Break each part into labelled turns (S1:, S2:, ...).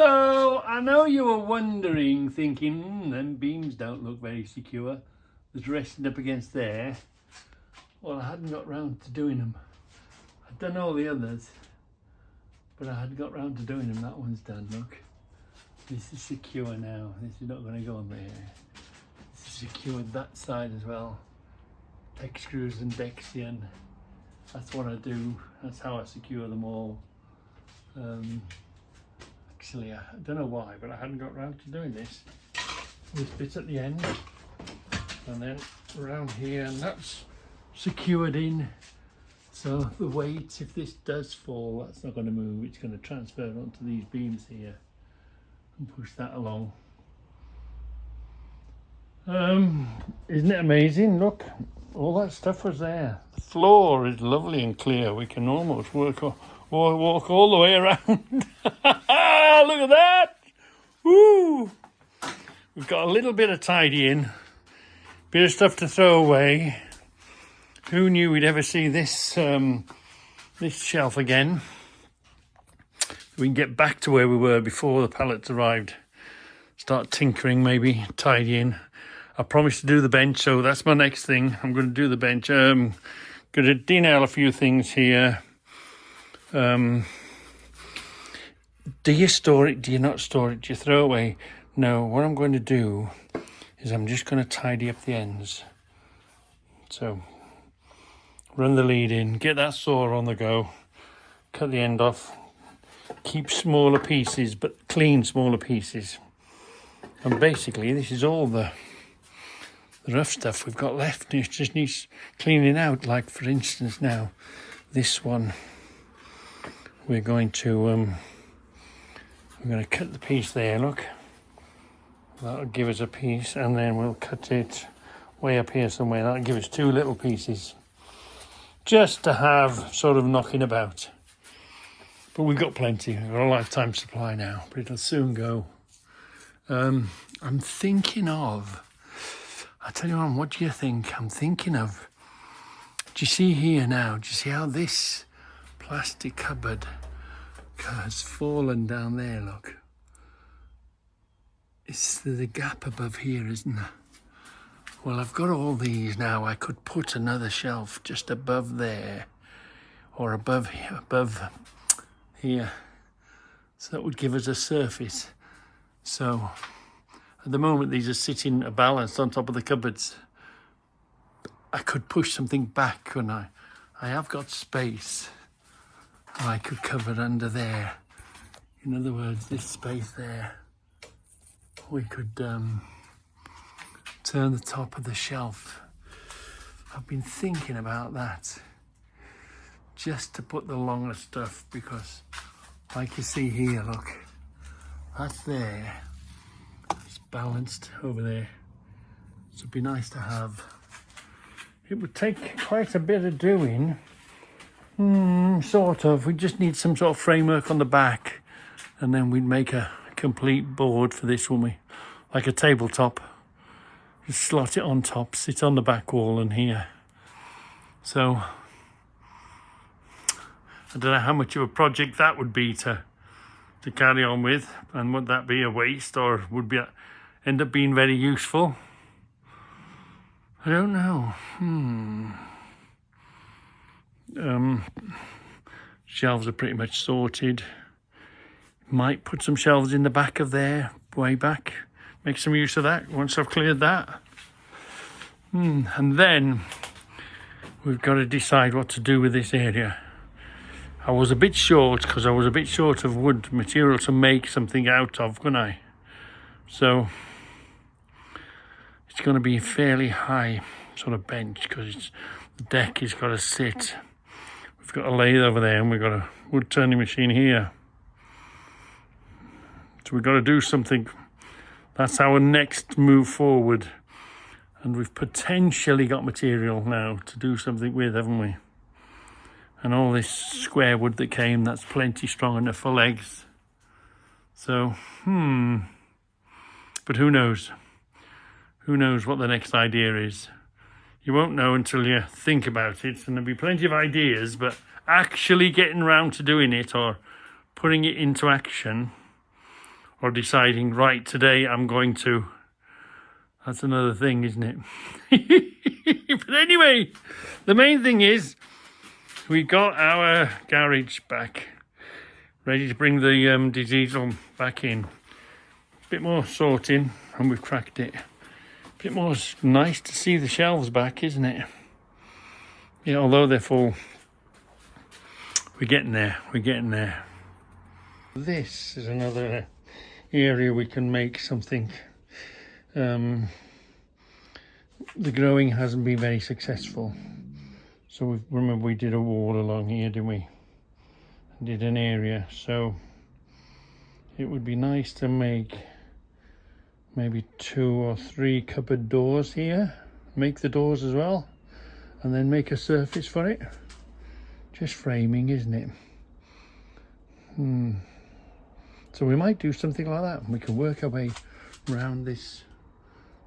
S1: So I know you were wondering, thinking, them beams don't look very secure. There's resting up against there. Well, I hadn't got round to doing them. I'd done all the others, but I hadn't got round to doing them. That one's done, look. This is secure now. This is not going to go on there. This is secured that side as well. Deck screws and Dexian. That's what I do. That's how I secure them all. Actually, I don't know why, but I hadn't got round to doing this. This bit at the end, and then around here, and that's secured in. So the weight, if this does fall, that's not going to move. It's going to transfer onto these beams here and push that along. Isn't it amazing? Look, all that stuff was there. The floor is lovely and clear. We can almost walk all the way around. Look at that! Woo! We've got a little bit of tidying, bit of stuff to throw away. Who knew we'd ever see this this shelf again? We can get back to where we were before the pallets arrived. Start tinkering, maybe tidying. I promised to do the bench, so that's my next thing. I'm going to do the bench. Going to denail a few things here. Do you store it? Do you not store it? Do you throw it away? No, what I'm going to do is I'm just going to tidy up the ends. So, run the lead in, get that saw on the go, cut the end off, keep smaller pieces, but clean smaller pieces. And basically, this is all the rough stuff we've got left. It just needs cleaning out. Like, for instance, now, this one, we're going to cut the piece there, look. That'll give us a piece, and then we'll cut it way up here somewhere. That'll give us two little pieces, just to have sort of knocking about. But we've got plenty. We've got a lifetime supply now, but it'll soon go. I'm thinking of, I tell you what do you think? I'm thinking of, do you see here now, do you see how this plastic cupboard has fallen down there, look. There's a gap above here, isn't there? Well, I've got all these now. I could put another shelf just above there, or above here. So that would give us a surface. So at the moment, these are sitting balanced on top of the cupboards. I could push something back, couldn't I? I have got space. I could cover it under there. In other words, this space there, we could turn the top of the shelf. I've been thinking about that, just to put the longer stuff, because like you see here, look, that's there. It's balanced over there. So it'd be nice to have. It would take quite a bit of doing. Sort of. We just need some sort of framework on the back, and then we'd make a complete board for this, wouldn't we? Like a tabletop. Just slot it on top, sit on the back wall and here. So I don't know how much of a project that would be to carry on with, and would that be a waste, or would be end up being very useful? I don't know. Shelves are pretty much sorted. Might put some shelves in the back of there, way back. Make some use of that once I've cleared that. And then we've got to decide what to do with this area. I was a bit short, because I was a bit short of wood material to make something out of, couldn't I? So it's going to be a fairly high sort of bench, because the deck has got to sit. We've got a lathe over there, and we've got a wood turning machine here. So we've got to do something. That's our next move forward. And we've potentially got material now to do something with, haven't we? And all this square wood that came, that's plenty strong enough for legs. So, but who knows? Who knows what the next idea is? You won't know until you think about it, and there'll be plenty of ideas, but actually getting around to doing it or putting it into action, or deciding, right, today I'm going to. That's another thing, isn't it? But anyway, the main thing is we got our garage back, ready to bring the diesel back in. Bit more sorting, and we've cracked it. Bit more nice to see the shelves back, isn't it? Yeah, although they're full, we're getting there. We're getting there. This is another area we can make something. The growing hasn't been very successful, so remember we did a wall along here, didn't we? Did an area, so it would be nice to make maybe 2 or 3 cupboard doors here, make the doors as well, and then make a surface for it. Just framing, isn't it? So we might do something like that. We can work our way around this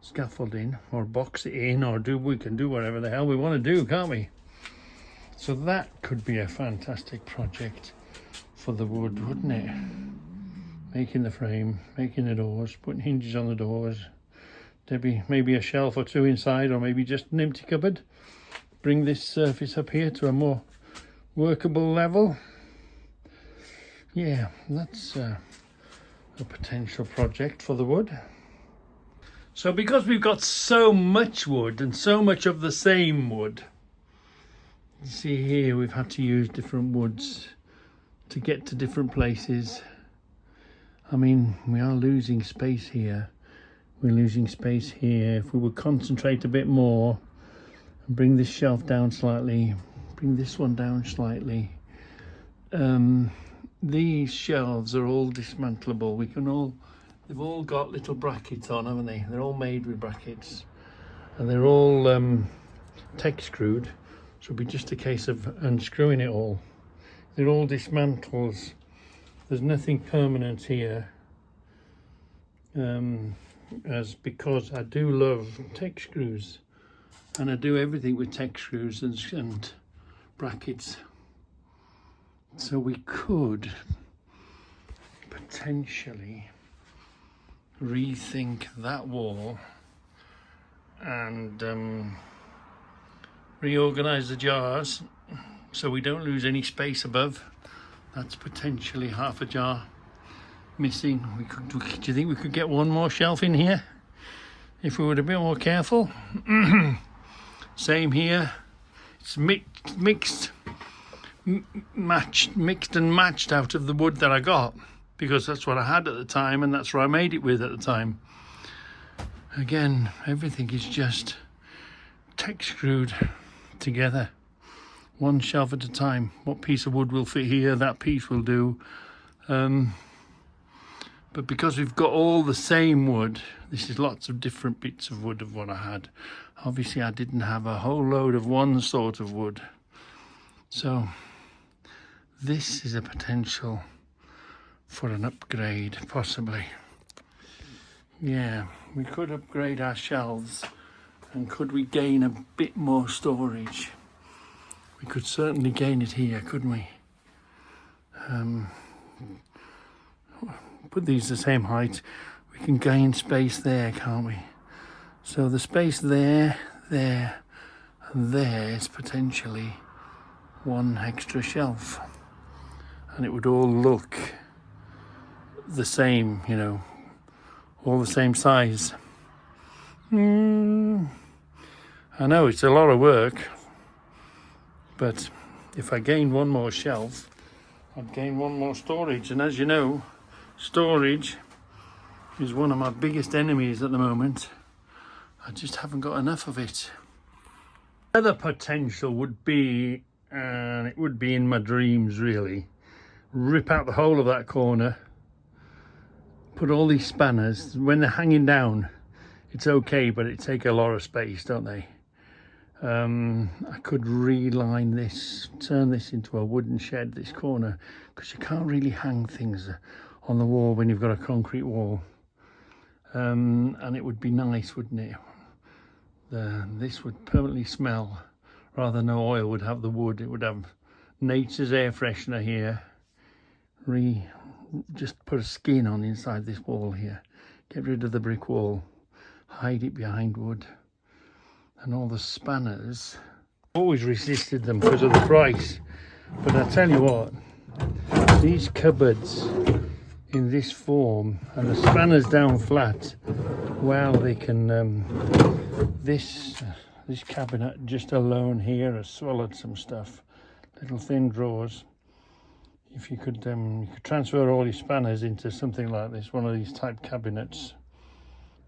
S1: scaffolding, or box it in, or we can do whatever the hell we want to do, can't we? So that could be a fantastic project for the wood, wouldn't it? Making the frame, making the doors, putting hinges on the doors, maybe a shelf or 2 inside, or maybe just an empty cupboard. Bring this surface up here to a more workable level. Yeah, that's a potential project for the wood. So because we've got so much wood and so much of the same wood, you see here we've had to use different woods to get to different places. I mean, we are losing space here. We're losing space here. If we would concentrate a bit more and bring this shelf down slightly, bring this one down slightly. These shelves are all dismantleable. They've all got little brackets on, haven't they? They're all made with brackets, and they're all tech screwed. So it'll be just a case of unscrewing it all. They're all dismantles. There's nothing permanent here. Because I do love tech screws, and I do everything with tech screws and brackets. So we could potentially rethink that wall and reorganize the jars so we don't lose any space above. That's potentially half a jar missing. Do you think we could get one more shelf in here if we were a bit more careful? Same here. It's mixed and matched out of the wood that I got, because that's what I had at the time and that's what I made it with at the time. Again, everything is just tech screwed together, one shelf at a time. What piece of wood will fit here, that piece will do. But because we've got all the same wood, this is lots of different bits of wood of what I had. Obviously I didn't have a whole load of one sort of wood, so this is a potential for an upgrade, possibly. Yeah, we could upgrade our shelves, and could we gain a bit more storage? We could certainly gain it here, couldn't we? Put these the same height, we can gain space there, can't we? So the space there, there, and there is potentially one extra shelf, and it would all look the same, you know, all the same size. I know it's a lot of work, but if I gain one more shelf, I'd gain one more storage, and as you know, storage is one of my biggest enemies at the moment. I just haven't got enough of it. Another potential would be, and it would be in my dreams really, rip out the whole of that corner, put all these spanners. When they're hanging down, it's okay, but it take a lot of space, don't they? I could reline this, turn this into a wooden shed, this corner, because you can't really hang things on the wall when you've got a concrete wall. And it would be nice, wouldn't it? This would permanently smell. Rather than no oil would have the wood, it would have nature's air freshener here. just put a skin on inside this wall here. Get rid of the brick wall, hide it behind wood. And all the spanners, always resisted them because of the price. But I tell you what, these cupboards in this form and the spanners down flat, wow, they can, this cabinet just alone here has swallowed some stuff. Little thin drawers. If you could transfer all your spanners into something like this, one of these type cabinets,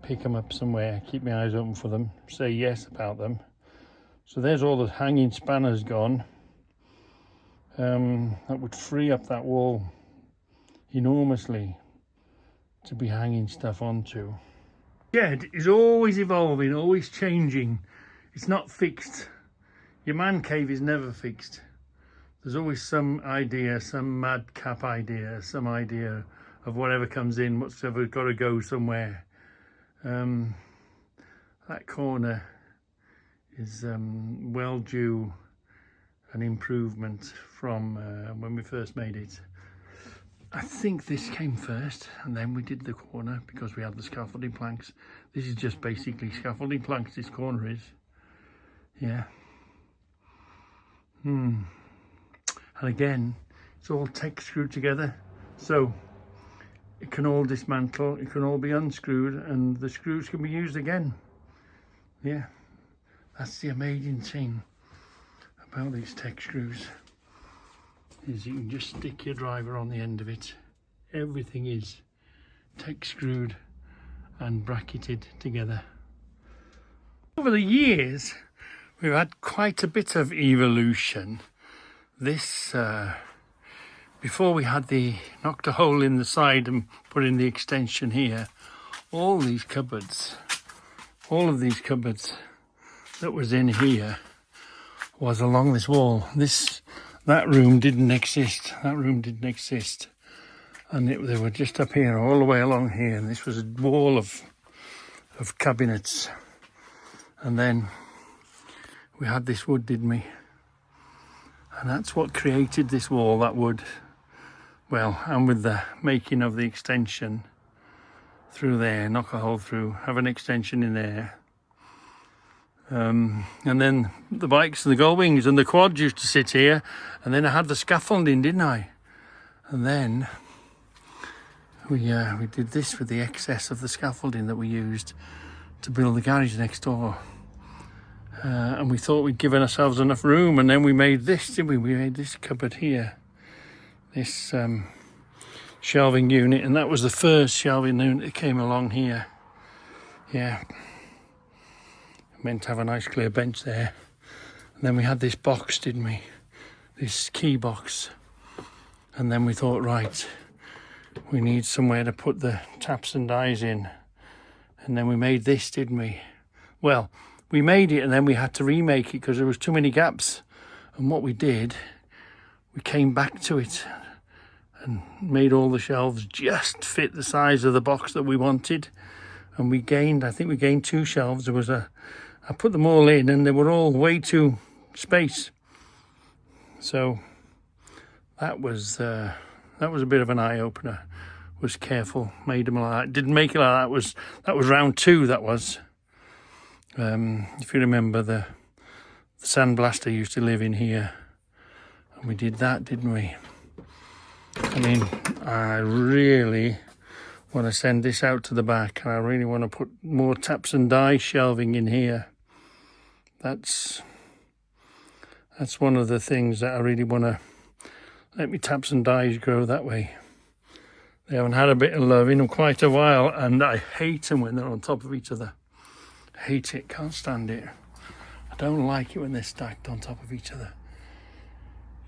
S1: pick them up somewhere, keep my eyes open for them, say yes about them. So there's all the hanging spanners gone. That would free up that wall enormously to be hanging stuff onto. Shed is always evolving, always changing. It's not fixed. Your man cave is never fixed. There's always some idea, some madcap idea, some idea of whatever comes in, whatever got to go somewhere. That corner is well due an improvement from when we first made it. I think this came first and then we did the corner because we had the scaffolding planks. This is just basically scaffolding planks, this corner is. Yeah. And again, it's all tech screwed together. So it can all dismantle, it can all be unscrewed and the screws can be used again. Yeah, that's the amazing thing about these tech screws, is you can just stick your driver on the end of it. Everything is tech screwed and bracketed together. Over the years, we've had quite a bit of evolution. This, before we had knocked a hole in the side and put in the extension here, all of these cupboards that was in here was along this wall. That room didn't exist. And they were just up here, all the way along here. And this was a wall of cabinets. And then we had this wood, didn't we? And that's what created this wall, that wood. Well, and with the making of the extension through there, knock a hole through, have an extension in there. And then the bikes and the gull wings and the quads used to sit here. And then I had the scaffolding, didn't I? And then we did this with the excess of the scaffolding that we used to build the garage next door. And we thought we'd given ourselves enough room, and then we made this, didn't we? We made this cupboard here, this shelving unit, and that was the first shelving unit that came along here. Yeah, meant to have a nice clear bench there. And then we had this box, didn't we? This key box. And then we thought, right, we need somewhere to put the taps and dies in. And then we made this, didn't we? Well, we made it and then we had to remake it because there was too many gaps. And what we did, we came back to it and made all the shelves just fit the size of the box that we wanted. And we gained, I think we gained 2 shelves. There was I put them all in and they were all way too space. So that was a bit of an eye-opener. Was careful, made them like that. Didn't make it like that. That was round 2, that was. If you remember, the sandblaster used to live in here. And we did that, didn't we? I mean, I really want to send this out to the back, and I really want to put more taps and die shelving in here. That's one of the things that I really want to let me taps and dies grow that way. They haven't had a bit of love in them quite a while, and I hate them when they're on top of each other. Hate it, can't stand it. I don't like it when they're stacked on top of each other.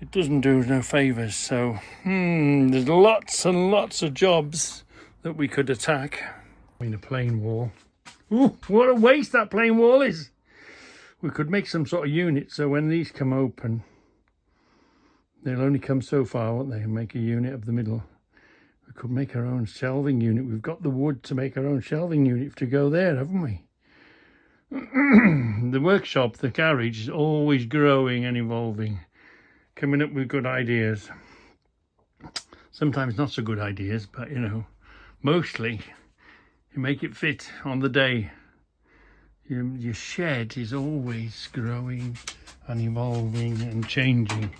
S1: It doesn't do no favours, so there's lots and lots of jobs that we could attack. I mean, a plain wall. Ooh, what a waste that plain wall is. We could make some sort of unit so when these come open, they'll only come so far, won't they, and make a unit of the middle. We could make our own shelving unit. We've got the wood to make our own shelving unit to go there, haven't we? The workshop, the garage, is always growing and evolving, coming up with good ideas. Sometimes not so good ideas, but you know, mostly you make it fit on the day. Your shed is always growing and evolving and changing.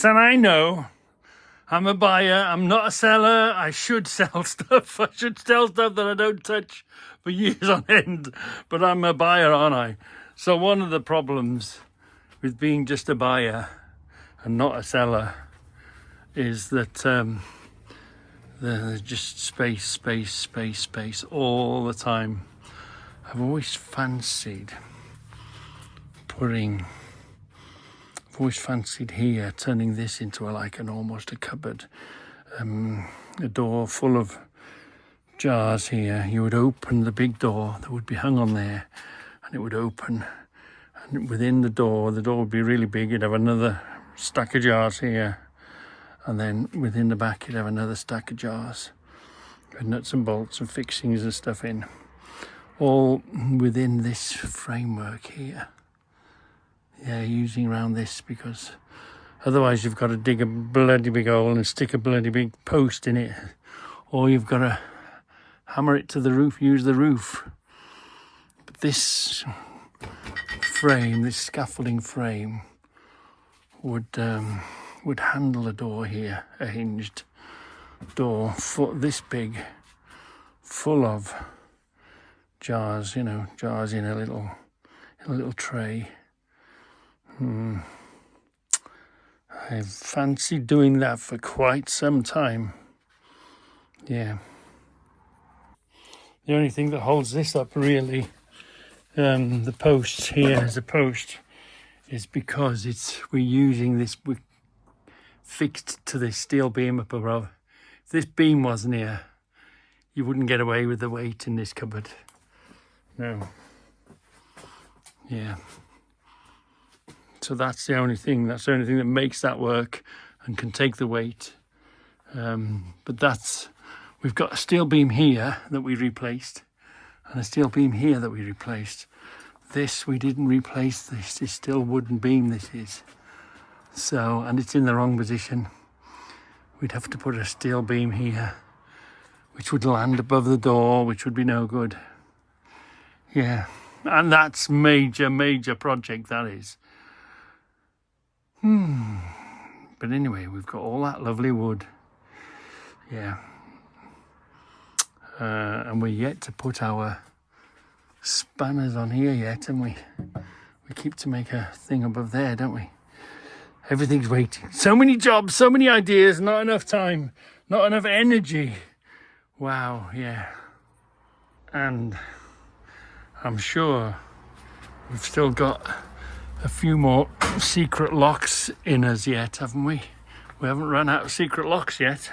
S1: And I know I'm a buyer, I'm not a seller. I should sell stuff. I should sell stuff that I don't touch for years on end. But I'm a buyer, aren't I? So one of the problems with being just a buyer and not a seller is that there's just space all the time. I've always fancied here, turning this into almost a cupboard. A door full of jars here. You would open the big door that would be hung on there, and it would open. And within the door would be really big. You'd have another stack of jars here. And then within the back, you'd have another stack of jars with nuts and bolts and fixings and stuff in. All within this framework here. Yeah, using around this, because otherwise you've got to dig a bloody big hole and stick a bloody big post in it. Or you've got to hammer it to the roof, use the roof. But this frame, this scaffolding frame, would handle a door here, a hinged door, this big, full of jars, you know, jars in a little tray. I've fancied doing that for quite some time. Yeah. The only thing that holds this up really, the posts here as a post, is because we're using this, we're fixed to this steel beam up above. If this beam wasn't here, you wouldn't get away with the weight in this cupboard. No. Yeah. So that's the only thing that makes that work and can take the weight. But we've got a steel beam here that we replaced and a steel beam here that we replaced. This, we didn't replace this. It's still wooden beam, this is. So, and it's in the wrong position. We'd have to put a steel beam here, which would land above the door, which would be no good. Yeah, and that's major project, that is. But anyway, we've got all that lovely wood. Yeah. And we're yet to put our spanners on here yet, and we keep to make a thing above there, don't we? Everything's waiting. So many jobs, so many ideas, not enough time, not enough energy. Wow, yeah. And I'm sure we've still got a few more secret locks in us yet, haven't we? We haven't run out of secret locks yet.